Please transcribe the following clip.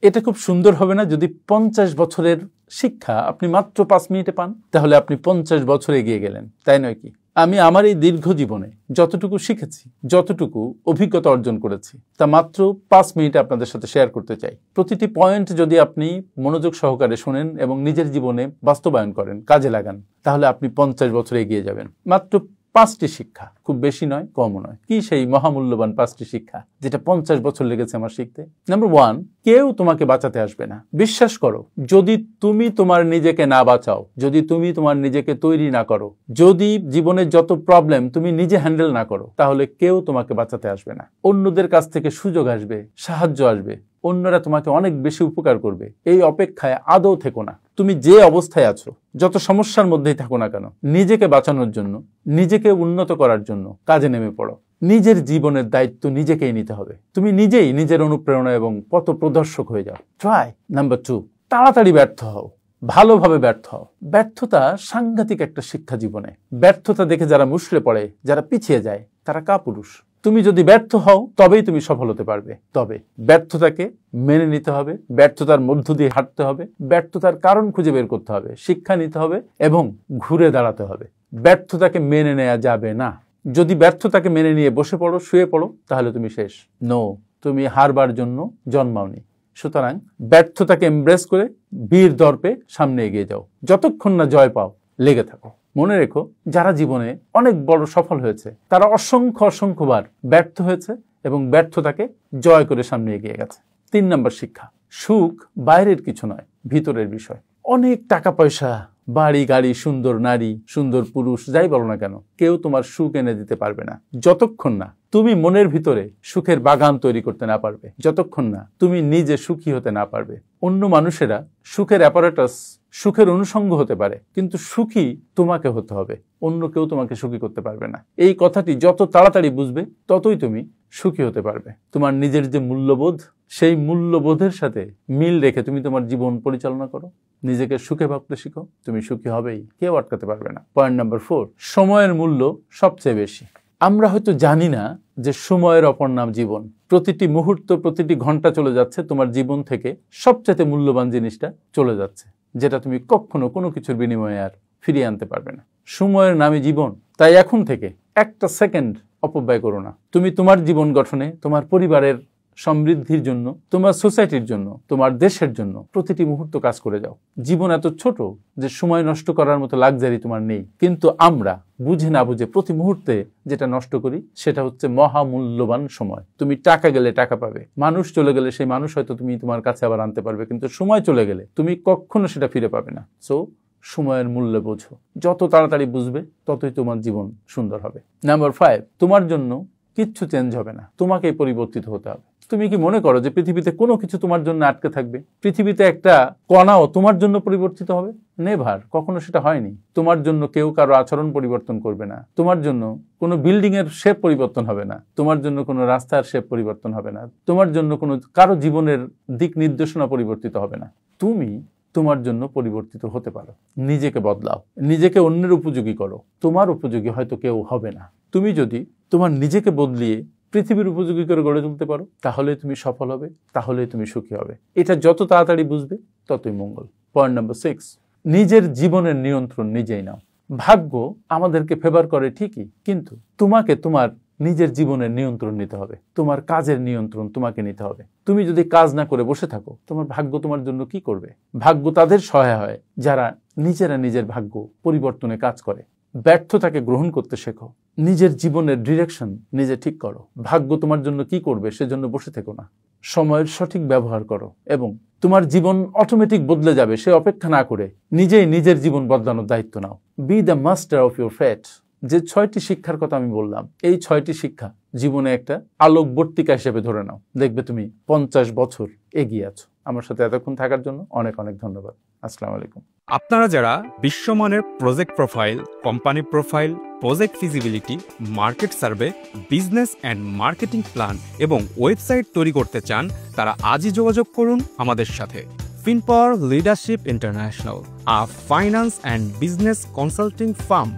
এটা খুব সুন্দর হবে না যদি 50 বছরের শিক্ষা আপনি মাত্র 5 মিনিটে পান? তাহলে আপনি 50 বছর এগিয়ে গেলেন, তাই নয় কি? আমি আমার এই দীর্ঘ জীবনে যতটুকু শিখেছি, যতটুকু অভিজ্ঞতা অর্জন করেছি, তা মাত্র 5 মিনিটে আপনাদের সাথে শেয়ার করতে চাই। প্রতিটি পয়েন্ট যদি আপনি মনোযোগ সহকারে শোনেন এবং নিজের জীবনে বাস্তবায়ন করেন, কাজে লাগান, তাহলে আপনি 50 বছর এগিয়ে যাবেন। মাত্র 5টি শিক্ষা, খুব বেশি নয়, কমও নয়। কি সেই মহামূল্যবান 5টি শিক্ষা যেটা 50 বছর লেগেছে আমার শিখতে? নাম্বার 1, কেউ তোমাকে বাঁচাতে আসবে না। বিশ্বাস করো, যদি তুমি তোমার নিজেকে না বাঁচাও, যদি তুমি তোমার নিজেকে তৈরি না করো, যদি জীবনের যত প্রবলেম তুমি নিজে হ্যান্ডেল না করো, তাহলে কেউ তোমাকে বাঁচাতে আসবে না। অন্যদের কাছ থেকে সুযোগ আসবে, সাহায্য আসবে, অন্যরা তোমাকে অনেক বেশি উপকার করবে। এই অপেক্ষায় আদৌ থেকো না। তুমি যে অবস্থায় আছো, যত সমস্যার মধ্যেই থাকো না কেন, নিজেকে বাঁচানোর জন্য, নিজেকে উন্নত করার জন্য কাজে নেমে পড়ো। নিজের জীবনের দায়িত্ব নিজেকেই নিতে হবে। তুমি নিজেই নিজের অনুপ্রেরণা এবং পথ প্রদর্শক হয়ে যাও। ট্রাই। নাম্বার 2, তাড়াতাড়ি ব্যর্থ হও, ভালোভাবে ব্যর্থ হও। ব্যর্থতা সাংঘাতিক একটা শিক্ষা জীবনে। ব্যর্থতা দেখে যারা মুষড়ে পড়ে, যারা পিছিয়ে যায়, তারা কাপুরুষ। তুমি যদি ব্যর্থ হও তবেই তুমি সফল হতে পারবে। তবে ব্যর্থতাকে মেনে নিতে হবে, ব্যর্থতার মধ্য দিয়ে হাঁটতে হবে, ব্যর্থতার কারণ খুঁজে বের করতে হবে, শিক্ষা নিতে হবে এবং ঘুরে দাঁড়াতে হবে। ব্যর্থতাকে মেনে নেওয়া যাবে না। যদি ব্যর্থতাকে মেনে নিয়ে বসে পড়ো, শুয়ে পড়ো, তাহলে তুমি শেষ। নো, তুমি হারবার জন্য জন্মাওনি। সুতরাং ব্যর্থতাকে এমব্রেস করে বীর দর্পে সামনে এগিয়ে যাও। যতক্ষণ না জয় পাও, লেগে থাকো। মনে রেখো, যারা জীবনে অনেক বড় সফল হয়েছে, তারা অসংখ্যবার ব্যর্থ হয়েছে এবং ব্যর্থতাকে জয় করে সামনে এগিয়ে গেছে। 3 নম্বর শিক্ষা, সুখ বাইরের কিছু নয়, ভিতরের বিষয়। অনেক টাকা পয়সা, বাড়ি গাড়ি, সুন্দর নারী, সুন্দর পুরুষ, যাই বলো না কেন, কেউ তোমার সুখ এনে দিতে পারবে না যতক্ষণ না তুমি মনের ভিতরে সুখের বাগান তৈরি করতে না পারবে, যতক্ষণ না তুমি নিজে সুখী হতে না পারবে। অন্য মানুষেরা সুখের অ্যাপারেটাস, সুখের অনুষঙ্গ হতে পারে, কিন্তু সুখী তোমাকে হতে হবে। অন্য কেউ তোমাকে সুখী করতে পারবে না। এই কথাটি যত তাড়াতাড়ি বুঝবে, ততই তুমি সুখী হতে পারবে। তোমার নিজের যে মূল্যবোধ, সেই মূল্যবোধের সাথে মিল রেখে তুমি তোমার জীবন পরিচালনা করো, নিজেকে সুখে ভাবতে শিখো, তুমি সুখী হবেই, কেউ আটকাতে পারবে না। পয়েন্ট নাম্বার 4, সময়ের মূল্য সবচেয়ে বেশি। আমরা হয়তো জানি না যে সময়ের অপর নাম জীবন। প্রতিটি মুহূর্ত, প্রতিটি ঘন্টা চলে যাচ্ছে, তোমার জীবন থেকে সবচেয়ে মূল্যবান জিনিসটা চলে যাচ্ছে, যেটা তুমি কখনো কোনো কিছুর বিনিময়ে আর ফিরিয়ে আনতে পারবে না। সময়ের নামই জীবন। তাই এখন থেকে একটা সেকেন্ড অপব্যয় করো না। তুমি তোমার জীবন গঠনে, তোমার পরিবারের সমৃদ্ধির জন্য, তোমার সোসাইটির জন্য, তোমার দেশের জন্য প্রতিটি মুহূর্ত কাজ করে যাও। জীবন এত ছোট যে সময় নষ্ট করার মতো লাক্সারি তোমার নেই, কিন্তু আমরা বুঝে না বুঝে প্রতি মুহূর্তে যেটা নষ্ট করি, সেটা হচ্ছে মহামূল্যবান সময়। তুমি টাকা গেলে টাকা পাবে, মানুষ চলে গেলে সেই মানুষ হয়তো তুমি তোমার কাছে আবার আনতে পারবে, কিন্তু সময় চলে গেলে তুমি কখনো সেটা ফিরে পাবে না। সো সময়ের মূল্য বোঝো। যত তাড়াতাড়ি বুঝবে, ততই তোমার জীবন সুন্দর হবে। নাম্বার 5, তোমার জন্য কিচ্ছু চেঞ্জ হবে না, তোমাকেই পরিবর্তিত হতে হবে। তুমি কি মনে করো যে পৃথিবীতে কোনো কিছু তোমার জন্য আটকে থাকবে? পৃথিবীতে একটা কণাও তোমার জন্য পরিবর্তিত হবে? নেভার, কখনো সেটা হয়নি। তোমার জন্য কেউ কারো আচরণ পরিবর্তন করবে না, তোমার জন্য কোনো বিল্ডিং এর শেপ পরিবর্তন হবে না, তোমার জন্য কোনো রাস্তার শেপ পরিবর্তন হবে না, তোমার জন্য কোনো কারো জীবনের দিক নির্দেশনা পরিবর্তিত হবে না। তুমি তোমার জন্য পরিবর্তিত হতে পারো। নিজেকে বদলাও, নিজেকে অন্যের উপযোগী করো। তোমার উপযোগী হয়তো কেউ হবে না। তুমি যদি তোমার নিজেকে বদলিয়ে পৃথিবীর উপযোগী করে গড়ে তুলতে পারো, তাহলে তুমি সফল হবে, তাহলে তুমি সুখী হবে। এটা যত তাড়াতাড়ি বুঝবে, ততই মঙ্গল। পয়েন্ট নাম্বার 6, নিজের জীবনের নিয়ন্ত্রণ নিজেই নাও। ভাগ্য আমাদেরকে ফেভার করে ঠিকই, কিন্তু তোমাকে তোমার নিজের জীবনের নিয়ন্ত্রণ নিতে হবে। তোমার কাজের নিয়ন্ত্রণ তোমাকে নিতে হবে। তুমি যদি কাজ না করে বসে থাকো, তোমার ভাগ্য তোমার জন্য কি করবে? ভাগ্য তাদের সহায় হয় যারা নিজেরা নিজের ভাগ্য পরিবর্তনে কাজ করে। ব্যর্থতাকে গ্রহণ করতে শেখো, নিজের জীবনের ডিরেকশন নিজে ঠিক করো। ভাগ্য তোমার জন্য কি করবে সেজন্য বসে থেকো না। সময়ের সঠিক ব্যবহার করো এবং তোমার জীবন অটোমেটিক বদলে যাবে সে অপেক্ষা না করে নিজেই নিজের জীবন বদলানোর দায়িত্ব নাও। Be the master of your fate. যে 6টি শিক্ষার কথা আমি বললাম, এই 6টি শিক্ষা জীবনে একটা আলোকবর্তিকা হিসেবে ধরে নাও। দেখবে তুমি 50 বছর এগিয়ে আছো। আমার সাথে এতক্ষণ থাকার জন্য অনেক অনেক ধন্যবাদ। আসসালামু আলাইকুম। আপনারা যারা বিশ্বমানের project profile, company profile, project feasibility, market survey, business and marketing plan এবং ওয়েবসাইট তৈরি করতে চান, তারা আজই যোগাযোগ করুন আমাদের সাথে। Finpower leadership international, a finance and business consulting farm.